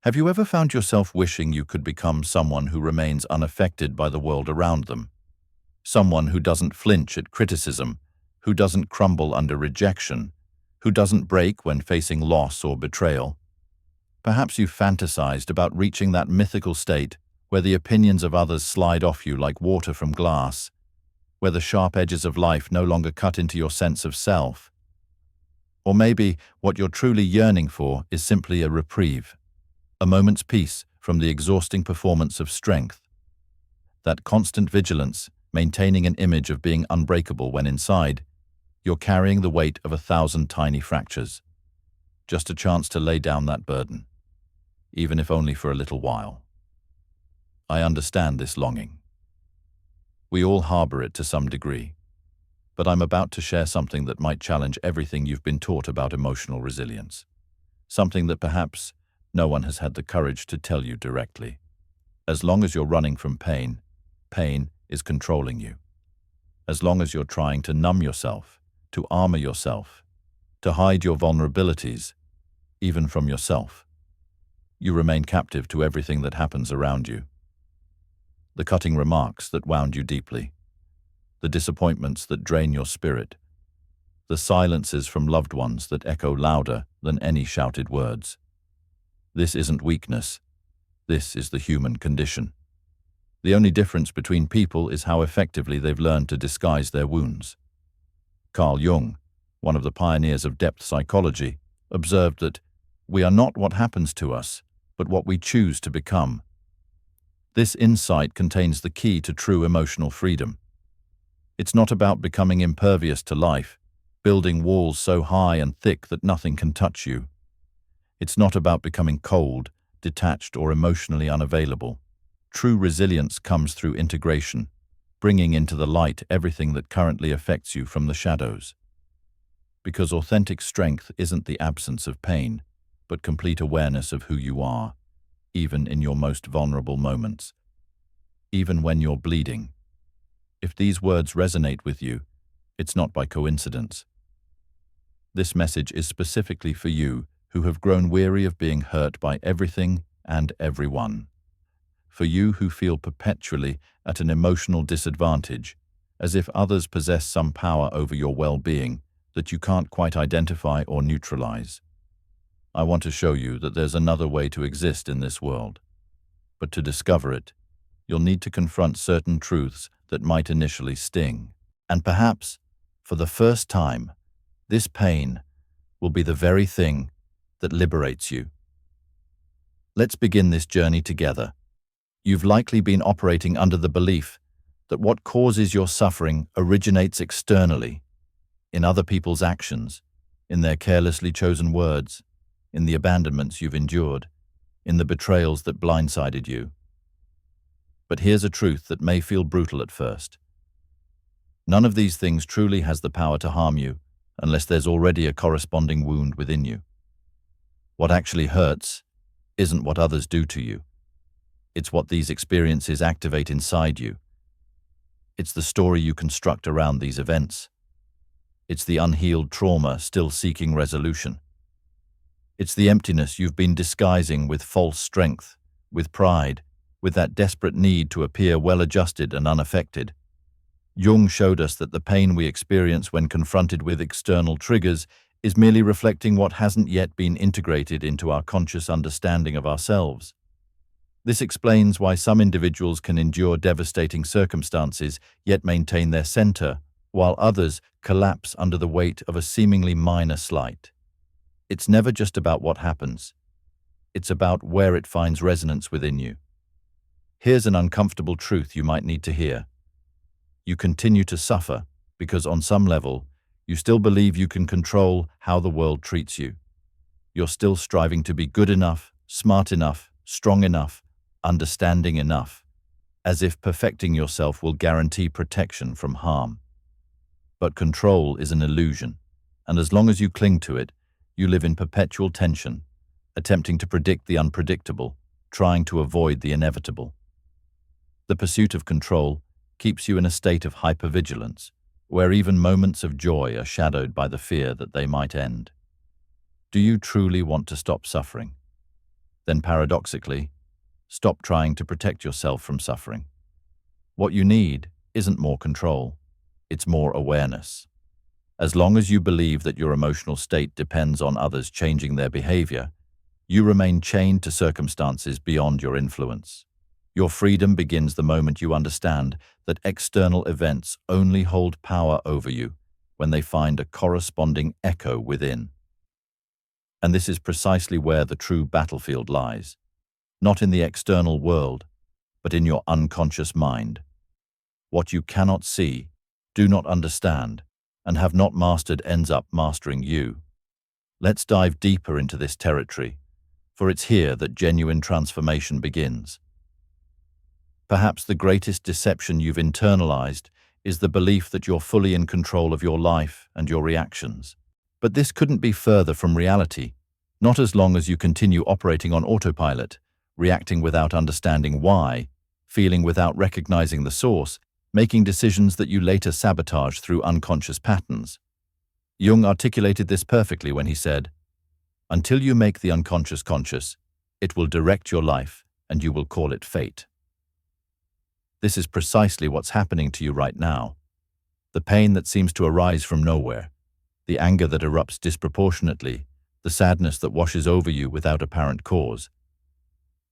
Have you ever found yourself wishing you could become someone who remains unaffected by the world around them? Someone who doesn't flinch at criticism, who doesn't crumble under rejection, who doesn't break when facing loss or betrayal? Perhaps you've fantasized about reaching that mythical state where the opinions of others slide off you like water from glass, where the sharp edges of life no longer cut into your sense of self. Or maybe what you're truly yearning for is simply a reprieve, a moment's peace from the exhausting performance of strength. That constant vigilance, maintaining an image of being unbreakable when inside, you're carrying the weight of 1,000 tiny fractures. Just a chance to lay down that burden, even if only for a little while. I understand this longing. We all harbor it to some degree, but I'm about to share something that might challenge everything you've been taught about emotional resilience. Something that perhaps no one has had the courage to tell you directly. As long as you're running from pain, pain is controlling you. As long as you're trying to numb yourself, to armor yourself, to hide your vulnerabilities, even from yourself, you remain captive to everything that happens around you. The cutting remarks that wound you deeply, the disappointments that drain your spirit, the silences from loved ones that echo louder than any shouted words. This isn't weakness. This is the human condition. The only difference between people is how effectively they've learned to disguise their wounds. Carl Jung, one of the pioneers of depth psychology, observed that we are not what happens to us, but what we choose to become. This insight contains the key to true emotional freedom. It's not about becoming impervious to life, building walls so high and thick that nothing can touch you. It's not about becoming cold, detached, or emotionally unavailable. True resilience comes through integration, bringing into the light everything that currently affects you from the shadows. Because authentic strength isn't the absence of pain, but complete awareness of who you are, even in your most vulnerable moments, even when you're bleeding. If these words resonate with you, it's not by coincidence. This message is specifically for you who have grown weary of being hurt by everything and everyone. For you who feel perpetually at an emotional disadvantage, as if others possess some power over your well-being that you can't quite identify or neutralize. I want to show you that there's another way to exist in this world. But to discover it, you'll need to confront certain truths that might initially sting. And perhaps, for the first time, this pain will be the very thing that liberates you. Let's begin this journey together. You've likely been operating under the belief that what causes your suffering originates externally, in other people's actions, in their carelessly chosen words, in the abandonments you've endured, in the betrayals that blindsided you. But here's a truth that may feel brutal at first. None of these things truly has the power to harm you unless there's already a corresponding wound within you. What actually hurts isn't what others do to you. It's what these experiences activate inside you. It's the story you construct around these events. It's the unhealed trauma still seeking resolution. It's the emptiness you've been disguising with false strength, with pride, with that desperate need to appear well-adjusted and unaffected. Jung showed us that the pain we experience when confronted with external triggers is merely reflecting what hasn't yet been integrated into our conscious understanding of ourselves. This explains why some individuals can endure devastating circumstances yet maintain their center, while others collapse under the weight of a seemingly minor slight. It's never just about what happens. It's about where it finds resonance within you. Here's an uncomfortable truth you might need to hear. You continue to suffer because on some level, you still believe you can control how the world treats you. You're still striving to be good enough, smart enough, strong enough, understanding enough, as if perfecting yourself will guarantee protection from harm. But control is an illusion, and as long as you cling to it, you live in perpetual tension, attempting to predict the unpredictable, trying to avoid the inevitable. The pursuit of control keeps you in a state of hypervigilance, where even moments of joy are shadowed by the fear that they might end. Do you truly want to stop suffering? then paradoxically, stop trying to protect yourself from suffering. What you need isn't more control, it's more awareness. As long as you believe that your emotional state depends on others changing their behavior, you remain chained to circumstances beyond your influence. Your freedom begins the moment you understand that external events only hold power over you when they find a corresponding echo within. And this is precisely where the true battlefield lies, not in the external world, but in your unconscious mind. What you cannot see, do not understand, and have not mastered ends up mastering you. Let's dive deeper into this territory, for it's here that genuine transformation begins. Perhaps the greatest deception you've internalized is the belief that you're fully in control of your life and your reactions. But this couldn't be further from reality, not as long as you continue operating on autopilot, reacting without understanding why, feeling without recognizing the source, making decisions that you later sabotage through unconscious patterns. Jung articulated this perfectly when he said, "Until you make the unconscious conscious, it will direct your life and you will call it fate." This is precisely what's happening to you right now. The pain that seems to arise from nowhere, the anger that erupts disproportionately, the sadness that washes over you without apparent cause.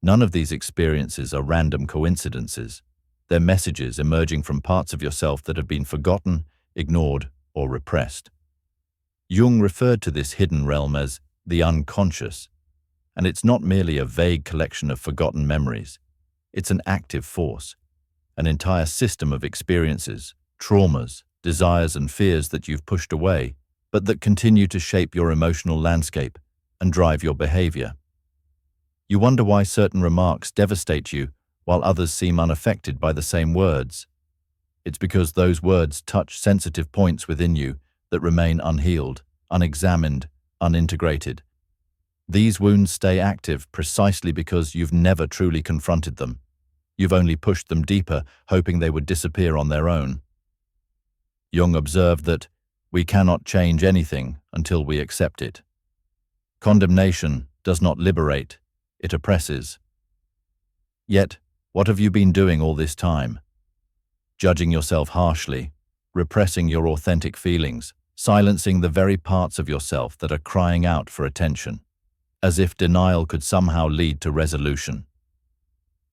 None of these experiences are random coincidences. They're messages emerging from parts of yourself that have been forgotten, ignored, or repressed. Jung referred to this hidden realm as the unconscious, and it's not merely a vague collection of forgotten memories. It's an active force, an entire system of experiences, traumas, desires, and fears that you've pushed away, but that continue to shape your emotional landscape and drive your behavior. You wonder why certain remarks devastate you while others seem unaffected by the same words. It's because those words touch sensitive points within you that remain unhealed, unexamined, unintegrated. These wounds stay active precisely because you've never truly confronted them. You've only pushed them deeper, hoping they would disappear on their own. Jung observed that we cannot change anything until we accept it. Condemnation does not liberate, it oppresses. Yet, what have you been doing all this time? Judging yourself harshly, repressing your authentic feelings, silencing the very parts of yourself that are crying out for attention, as if denial could somehow lead to resolution.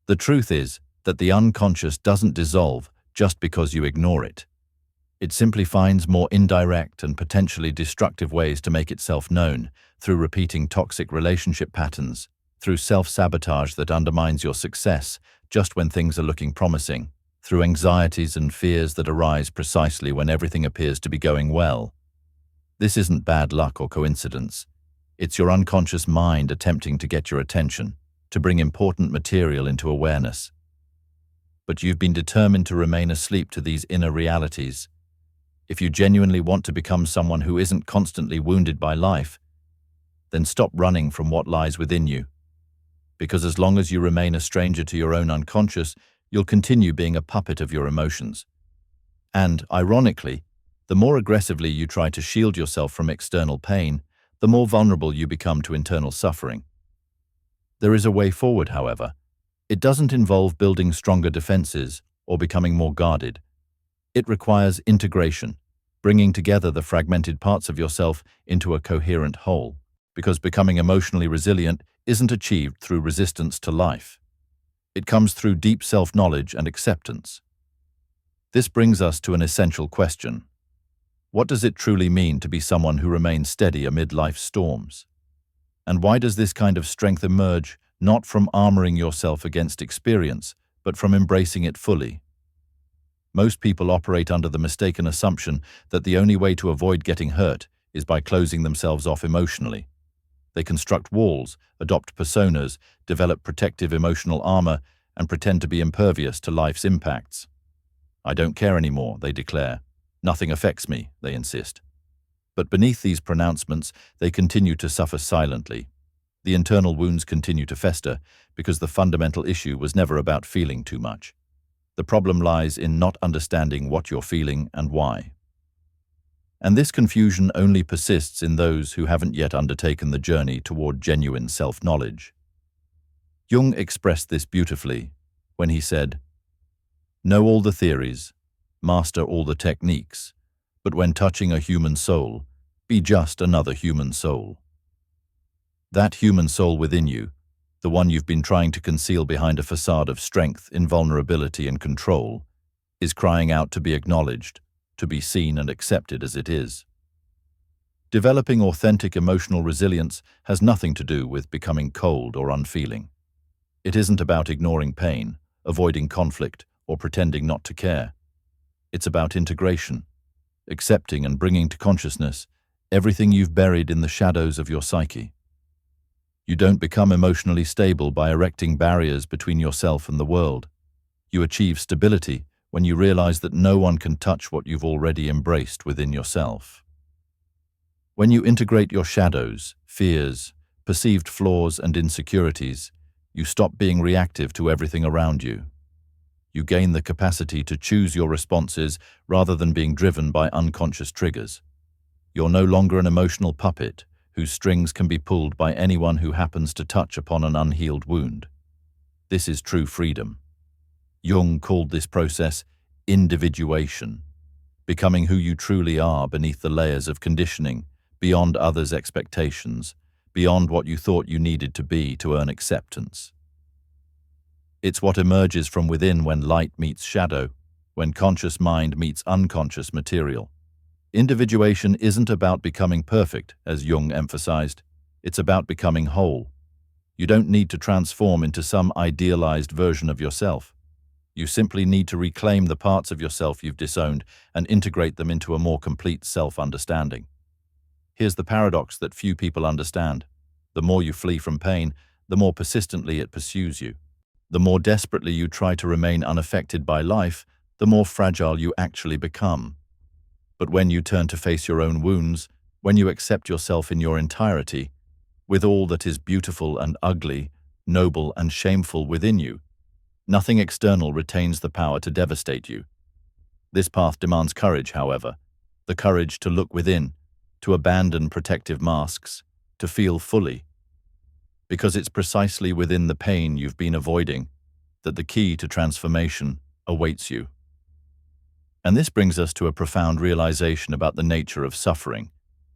The truth is that the unconscious doesn't dissolve just because you ignore it. It simply finds more indirect and potentially destructive ways to make itself known, through repeating toxic relationship patterns, through self-sabotage that undermines your success just when things are looking promising, through anxieties and fears that arise precisely when everything appears to be going well. This isn't bad luck or coincidence. It's your unconscious mind attempting to get your attention, to bring important material into awareness. But you've been determined to remain asleep to these inner realities. If you genuinely want to become someone who isn't constantly wounded by life, then stop running from what lies within you. Because as long as you remain a stranger to your own unconscious, you'll continue being a puppet of your emotions. And, ironically, the more aggressively you try to shield yourself from external pain, the more vulnerable you become to internal suffering. There is a way forward, however. It doesn't involve building stronger defenses or becoming more guarded. It requires integration, bringing together the fragmented parts of yourself into a coherent whole, because becoming emotionally resilient isn't achieved through resistance to life. It comes through deep self-knowledge and acceptance. This brings us to an essential question. What does it truly mean to be someone who remains steady amid life's storms? And why does this kind of strength emerge not from armoring yourself against experience, but from embracing it fully? Most people operate under the mistaken assumption that the only way to avoid getting hurt is by closing themselves off emotionally. They construct walls, adopt personas, develop protective emotional armor, and pretend to be impervious to life's impacts. "I don't care anymore," they declare. "Nothing affects me," they insist. But beneath these pronouncements, they continue to suffer silently. The internal wounds continue to fester because the fundamental issue was never about feeling too much. The problem lies in not understanding what you're feeling and why. And this confusion only persists in those who haven't yet undertaken the journey toward genuine self-knowledge. Jung expressed this beautifully when he said, "Know all the theories, master all the techniques, but when touching a human soul, be just another human soul." That human soul within you, the one you've been trying to conceal behind a facade of strength, invulnerability, and control, is crying out to be acknowledged, to be seen and accepted as it is. Developing authentic emotional resilience has nothing to do with becoming cold or unfeeling. It isn't about ignoring pain, avoiding conflict, or pretending not to care. It's about integration, accepting and bringing to consciousness everything you've buried in the shadows of your psyche. You don't become emotionally stable by erecting barriers between yourself and the world. You achieve stability when you realize that no one can touch what you've already embraced within yourself. When you integrate your shadows, fears, perceived flaws, and insecurities, you stop being reactive to everything around you. You gain the capacity to choose your responses rather than being driven by unconscious triggers. You're no longer an emotional puppet whose strings can be pulled by anyone who happens to touch upon an unhealed wound. This is true freedom. Jung called this process individuation, becoming who you truly are beneath the layers of conditioning, beyond others' expectations, beyond what you thought you needed to be to earn acceptance. It's what emerges from within when light meets shadow, when conscious mind meets unconscious material. Individuation isn't about becoming perfect, as Jung emphasized. It's about becoming whole. You don't need to transform into some idealized version of yourself. You simply need to reclaim the parts of yourself you've disowned and integrate them into a more complete self-understanding. Here's the paradox that few people understand. The more you flee from pain, the more persistently it pursues you. The more desperately you try to remain unaffected by life, the more fragile you actually become. But when you turn to face your own wounds, when you accept yourself in your entirety, with all that is beautiful and ugly, noble and shameful within you, nothing external retains the power to devastate you. This path demands courage, however, the courage to look within, to abandon protective masks, to feel fully. Because it's precisely within the pain you've been avoiding that the key to transformation awaits you. And this brings us to a profound realization about the nature of suffering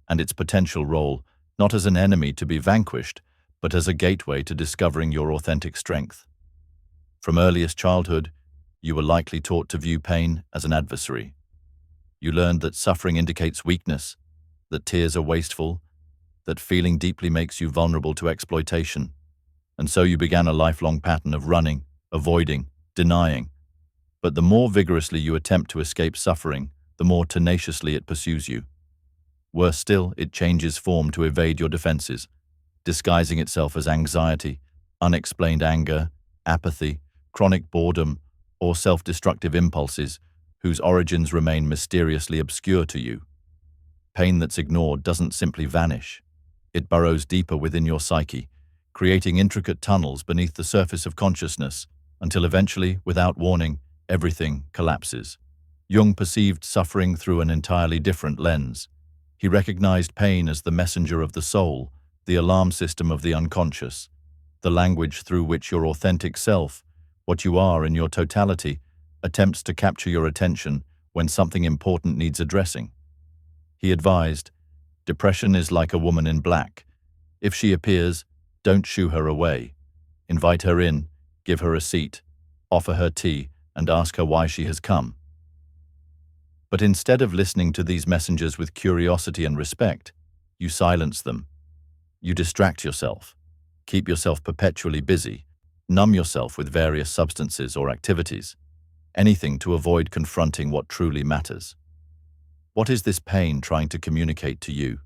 and its potential role not as an enemy to be vanquished, but as a gateway to discovering your authentic strength. From earliest childhood, you were likely taught to view pain as an adversary. You learned that suffering indicates weakness, that tears are wasteful, that feeling deeply makes you vulnerable to exploitation. And so you began a lifelong pattern of running, avoiding, denying. But the more vigorously you attempt to escape suffering, the more tenaciously it pursues you. Worse still, it changes form to evade your defenses, disguising itself as anxiety, unexplained anger, apathy, chronic boredom, or self-destructive impulses whose origins remain mysteriously obscure to you. Pain that's ignored doesn't simply vanish. It burrows deeper within your psyche, creating intricate tunnels beneath the surface of consciousness, until eventually, without warning, everything collapses. Jung perceived suffering through an entirely different lens. He recognized pain as the messenger of the soul, the alarm system of the unconscious, the language through which your authentic self, what you are in your totality, attempts to capture your attention when something important needs addressing. He advised, "Depression is like a woman in black. If she appears, don't shoo her away. Invite her in, give her a seat, offer her tea, and ask her why she has come." But instead of listening to these messengers with curiosity and respect, you silence them. You distract yourself, keep yourself perpetually busy, numb yourself with various substances or activities, anything to avoid confronting what truly matters. What is this pain trying to communicate to you?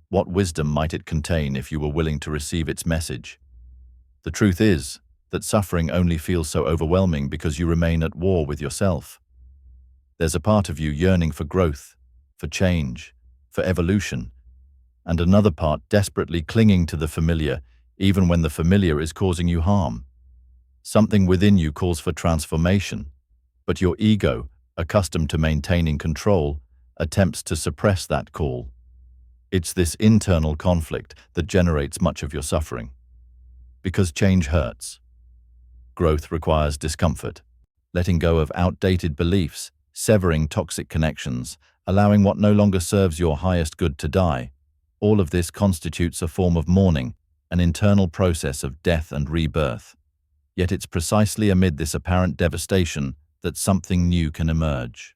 What wisdom might it contain if you were willing to receive its message? The truth is that suffering only feels so overwhelming because you remain at war with yourself. There's a part of you yearning for growth, for change, for evolution, and another part desperately clinging to the familiar, even when the familiar is causing you harm. Something within you calls for transformation, but your ego, accustomed to maintaining control, attempts to suppress that call. It's this internal conflict that generates much of your suffering. Because change hurts. Growth requires discomfort. Letting go of outdated beliefs, severing toxic connections, allowing what no longer serves your highest good to die. All of this constitutes a form of mourning, an internal process of death and rebirth. Yet it's precisely amid this apparent devastation that something new can emerge.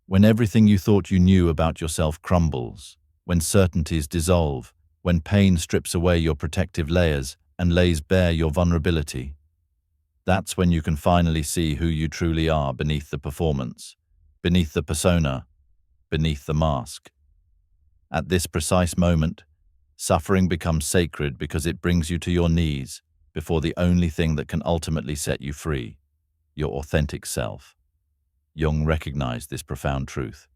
When everything you thought you knew about yourself crumbles, when certainties dissolve, when pain strips away your protective layers and lays bare your vulnerability, that's when you can finally see who you truly are beneath the performance, beneath the persona, beneath the mask. At this precise moment, suffering becomes sacred because it brings you to your knees before the only thing that can ultimately set you free, your authentic self. Jung recognized this profound truth.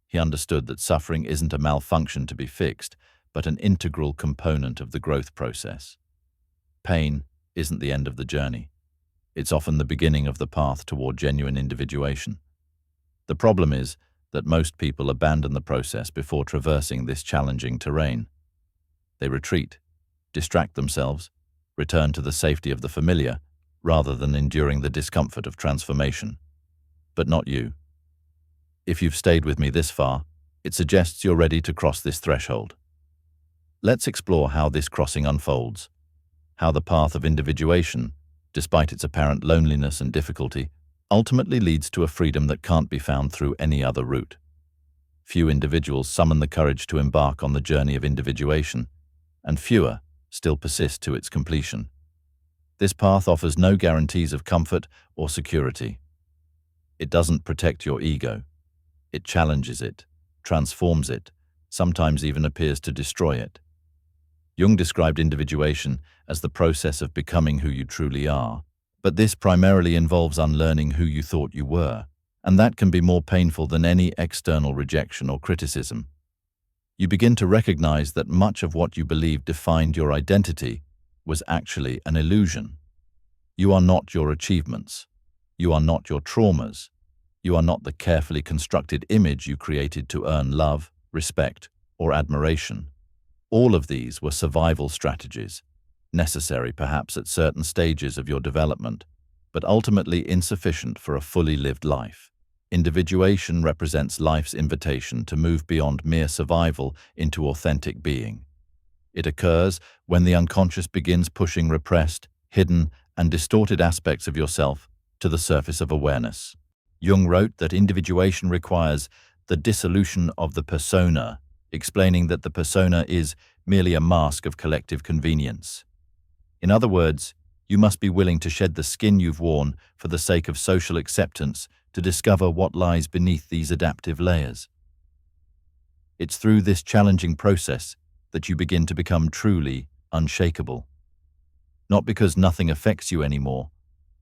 He understood that suffering isn't a malfunction to be fixed, but an integral component of the growth process. Pain isn't the end of the journey. It's often the beginning of the path toward genuine individuation. The problem is that most people abandon the process before traversing this challenging terrain. They retreat, distract themselves, return to the safety of the familiar, rather than enduring the discomfort of transformation. But not you. If you've stayed with me this far, it suggests you're ready to cross this threshold. Let's explore how this crossing unfolds, how the path of individuation, despite its apparent loneliness and difficulty, ultimately leads to a freedom that can't be found through any other route. Few individuals summon the courage to embark on the journey of individuation, and fewer still persist to its completion. This path offers no guarantees of comfort or security. It doesn't protect your ego. It challenges it, transforms it, sometimes even appears to destroy it. Jung described individuation as the process of becoming who you truly are, but this primarily involves unlearning who you thought you were, and that can be more painful than any external rejection or criticism. You begin to recognize that much of what you believed defined your identity was actually an illusion. You are not your achievements. You are not your traumas. You are not the carefully constructed image you created to earn love, respect, or admiration. All of these were survival strategies, necessary perhaps at certain stages of your development, but ultimately insufficient for a fully lived life. Individuation represents life's invitation to move beyond mere survival into authentic being. It occurs when the unconscious begins pushing repressed, hidden, and distorted aspects of yourself to the surface of awareness. Jung wrote that individuation requires the dissolution of the persona, explaining that the persona is merely a mask of collective convenience. In other words, you must be willing to shed the skin you've worn for the sake of social acceptance to discover what lies beneath these adaptive layers. It's through this challenging process that you begin to become truly unshakable. Not because nothing affects you anymore,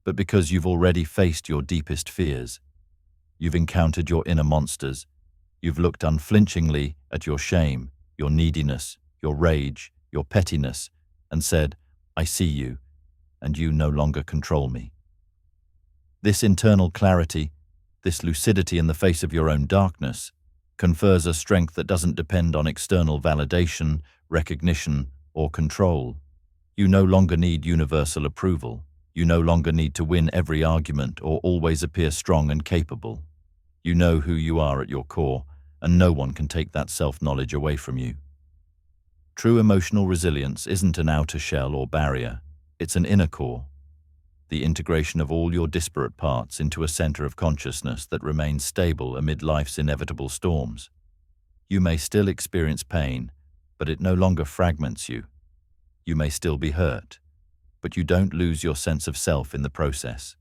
but because you've already faced your deepest fears. You've encountered your inner monsters. You've looked unflinchingly at your shame, your neediness, your rage, your pettiness, and said, "I see you, and you no longer control me." This internal clarity, this lucidity in the face of your own darkness, confers a strength that doesn't depend on external validation, recognition, or control. You no longer need universal approval. You no longer need to win every argument or always appear strong and capable. You know who you are at your core, and no one can take that self-knowledge away from you. True emotional resilience isn't an outer shell or barrier, it's an inner core. The integration of all your disparate parts into a center of consciousness that remains stable amid life's inevitable storms. You may still experience pain, but it no longer fragments you. You may still be hurt, but you don't lose your sense of self in the process.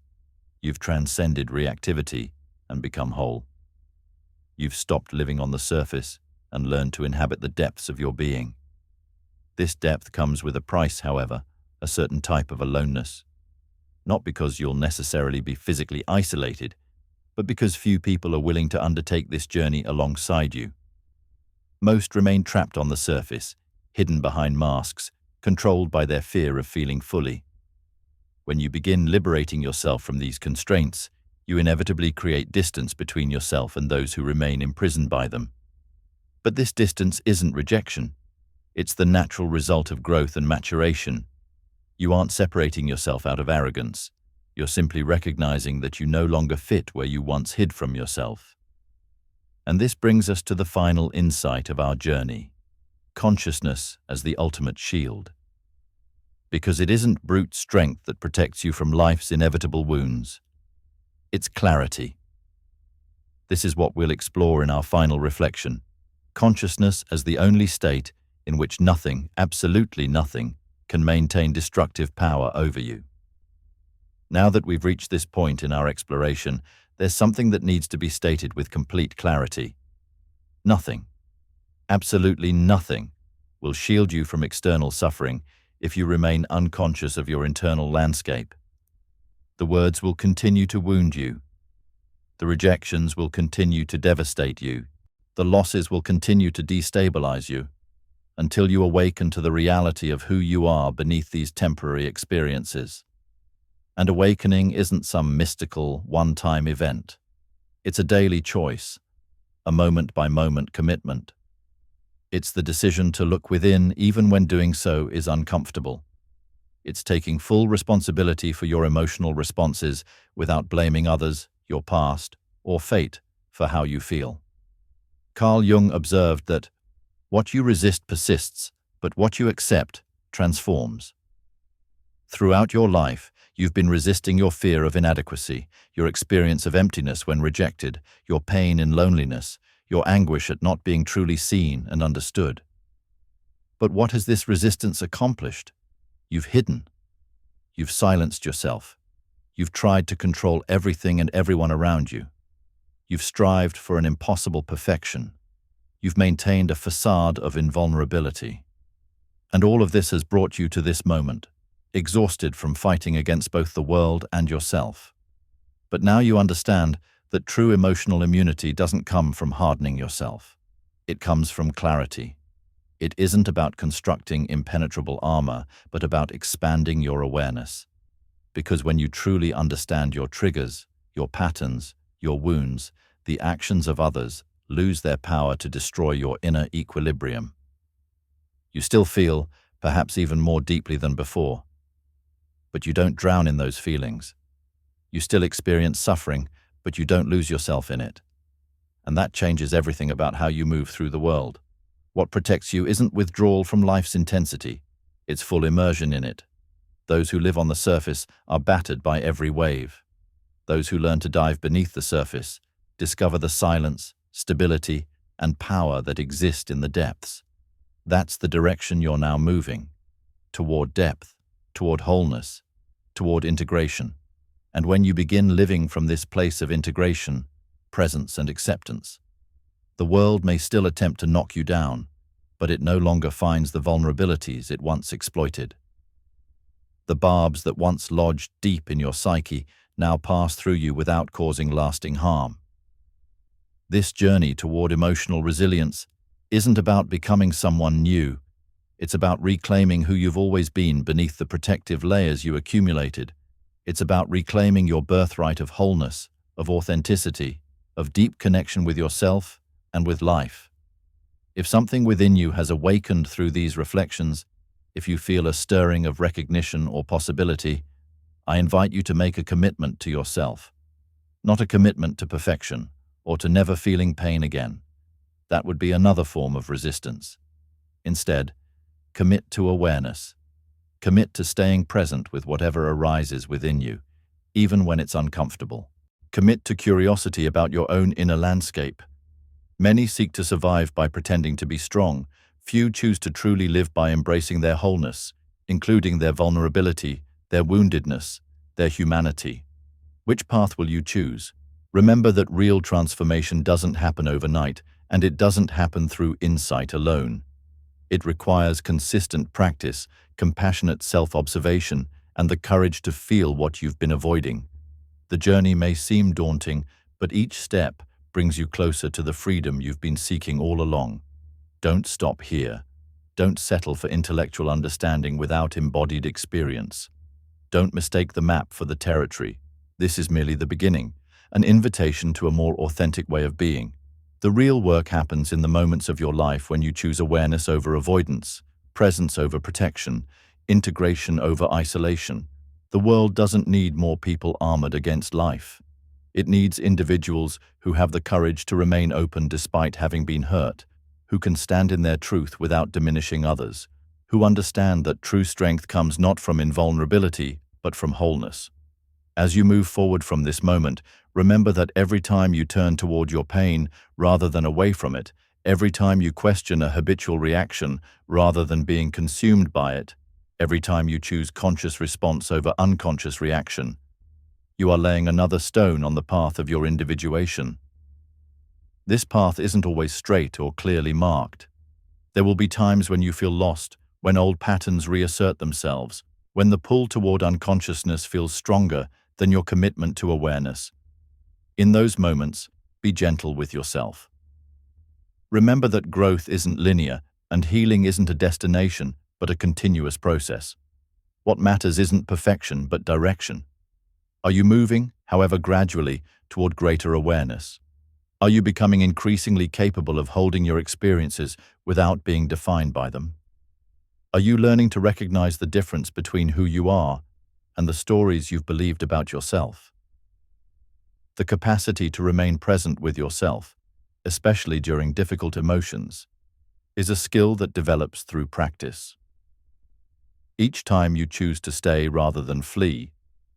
You've transcended reactivity and become whole. You've stopped living on the surface and learned to inhabit the depths of your being. This depth comes with a price, however, a certain type of aloneness. Not because you'll necessarily be physically isolated, but because few people are willing to undertake this journey alongside you. Most remain trapped on the surface, hidden behind masks, controlled by their fear of feeling fully. When you begin liberating yourself from these constraints, you inevitably create distance between yourself and those who remain imprisoned by them. But this distance isn't rejection. It's the natural result of growth and maturation. You aren't separating yourself out of arrogance. You're simply recognizing that you no longer fit where you once hid from yourself. And this brings us to the final insight of our journey: consciousness as the ultimate shield. Because it isn't brute strength that protects you from life's inevitable wounds. It's clarity. This is what we'll explore in our final reflection: consciousness as the only state in which nothing, absolutely nothing, can maintain destructive power over you. Now that we've reached this point in our exploration, there's something that needs to be stated with complete clarity. Nothing, absolutely nothing, will shield you from external suffering if you remain unconscious of your internal landscape. The words will continue to wound you. The rejections will continue to devastate you. The losses will continue to destabilize you, until you awaken to the reality of who you are beneath these temporary experiences. And awakening isn't some mystical, one-time event. It's a daily choice, a moment-by-moment commitment. It's the decision to look within even when doing so is uncomfortable. It's taking full responsibility for your emotional responses without blaming others, your past, or fate for how you feel. Carl Jung observed that what you resist persists, but what you accept transforms. Throughout your life, you've been resisting your fear of inadequacy, your experience of emptiness when rejected, your pain in loneliness, your anguish at not being truly seen and understood. But what has this resistance accomplished? You've hidden. You've silenced yourself. You've tried to control everything and everyone around you. You've strived for an impossible perfection. You've maintained a facade of invulnerability. And all of this has brought you to this moment, exhausted from fighting against both the world and yourself. But now you understand that true emotional immunity doesn't come from hardening yourself. It comes from clarity. It isn't about constructing impenetrable armor, but about expanding your awareness. Because when you truly understand your triggers, your patterns, your wounds, the actions of others lose their power to destroy your inner equilibrium. You still feel, perhaps even more deeply than before, but you don't drown in those feelings. You still experience suffering, but you don't lose yourself in it. And that changes everything about how you move through the world. What protects you isn't withdrawal from life's intensity, it's full immersion in it. Those who live on the surface are battered by every wave. Those who learn to dive beneath the surface discover the silence, stability, and power that exist in the depths. That's the direction you're now moving, toward depth, toward wholeness, toward integration. And when you begin living from this place of integration, presence, and acceptance, the world may still attempt to knock you down, but it no longer finds the vulnerabilities it once exploited. The barbs that once lodged deep in your psyche now pass through you without causing lasting harm. This journey toward emotional resilience isn't about becoming someone new. It's about reclaiming who you've always been beneath the protective layers you accumulated. It's about reclaiming your birthright of wholeness, of authenticity, of deep connection with yourself and with life. If something within you has awakened through these reflections, if you feel a stirring of recognition or possibility, I invite you to make a commitment to yourself. Not a commitment to perfection, or to never feeling pain again. That would be another form of resistance. Instead, commit to awareness. Commit to staying present with whatever arises within you, even when it's uncomfortable. Commit to curiosity about your own inner landscape. Many seek to survive by pretending to be strong. Few choose to truly live by embracing their wholeness, including their vulnerability, their woundedness, their humanity. Which path will you choose? Remember that real transformation doesn't happen overnight, and it doesn't happen through insight alone. It requires consistent practice, compassionate self-observation, and the courage to feel what you've been avoiding. The journey may seem daunting, but each step brings you closer to the freedom you've been seeking all along. Don't stop here. Don't settle for intellectual understanding without embodied experience. Don't mistake the map for the territory. This is merely the beginning, an invitation to a more authentic way of being. The real work happens in the moments of your life when you choose awareness over avoidance, presence over protection, integration over isolation. The world doesn't need more people armored against life. It needs individuals who have the courage to remain open despite having been hurt, who can stand in their truth without diminishing others, who understand that true strength comes not from invulnerability, but from wholeness. As you move forward from this moment, remember that every time you turn toward your pain rather than away from it, every time you question a habitual reaction rather than being consumed by it, every time you choose conscious response over unconscious reaction, you are laying another stone on the path of your individuation. This path isn't always straight or clearly marked. There will be times when you feel lost, when old patterns reassert themselves, when the pull toward unconsciousness feels stronger than your commitment to awareness. In those moments, be gentle with yourself. Remember that growth isn't linear, and healing isn't a destination, but a continuous process. What matters isn't perfection, but direction. Are you moving, however gradually, toward greater awareness? Are you becoming increasingly capable of holding your experiences without being defined by them? Are you learning to recognize the difference between who you are and the stories you've believed about yourself? The capacity to remain present with yourself, especially during difficult emotions, is a skill that develops through practice. Each time you choose to stay rather than flee,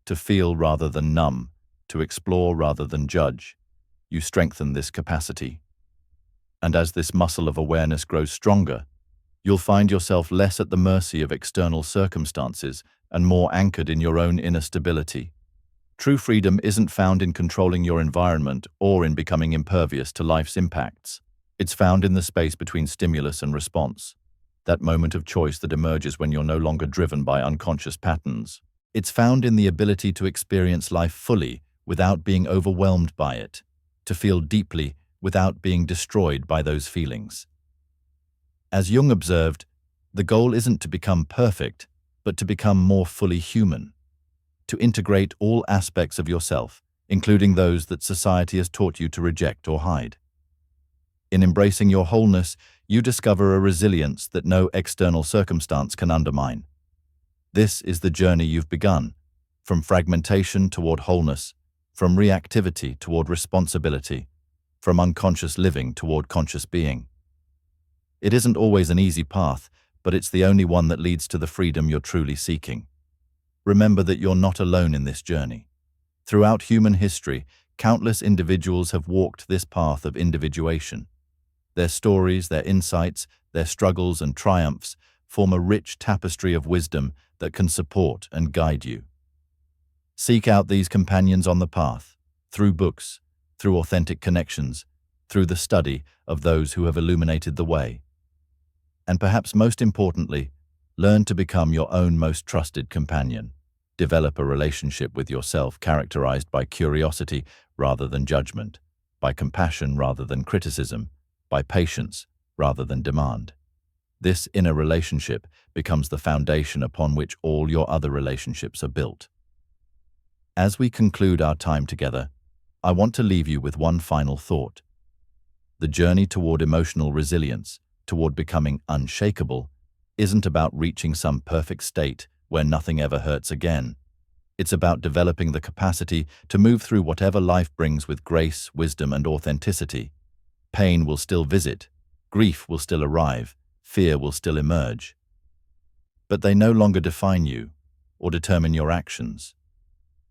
to feel rather than numb, to explore rather than judge, you strengthen this capacity. And as this muscle of awareness grows stronger, you'll find yourself less at the mercy of external circumstances and more anchored in your own inner stability. True freedom isn't found in controlling your environment or in becoming impervious to life's impacts. It's found in the space between stimulus and response, that moment of choice that emerges when you're no longer driven by unconscious patterns. It's found in the ability to experience life fully without being overwhelmed by it, to feel deeply without being destroyed by those feelings. As Jung observed, the goal isn't to become perfect, but to become more fully human, to integrate all aspects of yourself, including those that society has taught you to reject or hide. In embracing your wholeness, you discover a resilience that no external circumstance can undermine. This is the journey you've begun, from fragmentation toward wholeness, from reactivity toward responsibility, from unconscious living toward conscious being. It isn't always an easy path, but it's the only one that leads to the freedom you're truly seeking. Remember that you're not alone in this journey. Throughout human history, countless individuals have walked this path of individuation. Their stories, their insights, their struggles and triumphs form a rich tapestry of wisdom that can support and guide you. Seek out these companions on the path, through books, through authentic connections, through the study of those who have illuminated the way. And perhaps most importantly, learn to become your own most trusted companion. Develop a relationship with yourself characterized by curiosity rather than judgment, by compassion rather than criticism, by patience rather than demand. This inner relationship becomes the foundation upon which all your other relationships are built. As we conclude our time together, I want to leave you with one final thought. The journey toward emotional resilience, toward becoming unshakable, isn't about reaching some perfect state where nothing ever hurts again. It's about developing the capacity to move through whatever life brings with grace, wisdom, and authenticity. Pain will still visit, grief will still arrive, fear will still emerge. But they no longer define you or determine your actions.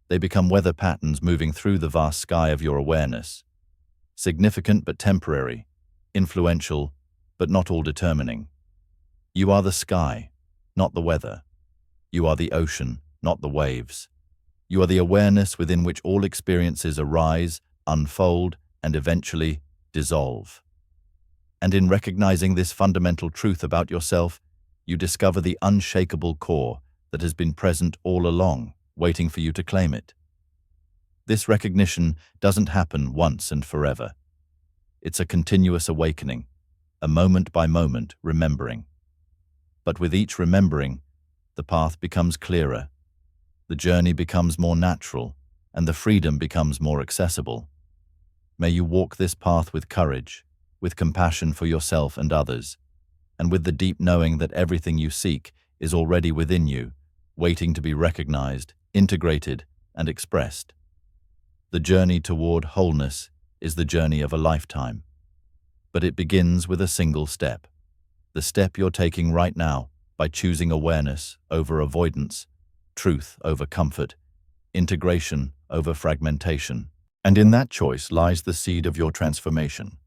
They become weather patterns moving through the vast sky of your awareness. Significant but temporary, influential but not all-determining. You are the sky, not the weather. You are the ocean, not the waves. You are the awareness within which all experiences arise, unfold, and eventually dissolve. And in recognizing this fundamental truth about yourself, you discover the unshakable core that has been present all along, waiting for you to claim it. This recognition doesn't happen once and forever. It's a continuous awakening, a moment-by-moment remembering. But with each remembering, the path becomes clearer, the journey becomes more natural, and the freedom becomes more accessible. May you walk this path with courage, with compassion for yourself and others, and with the deep knowing that everything you seek is already within you, waiting to be recognized, integrated, and expressed. The journey toward wholeness is the journey of a lifetime. But it begins with a single step. The step you're taking right now by choosing awareness over avoidance, truth over comfort, integration over fragmentation. And in that choice lies the seed of your transformation.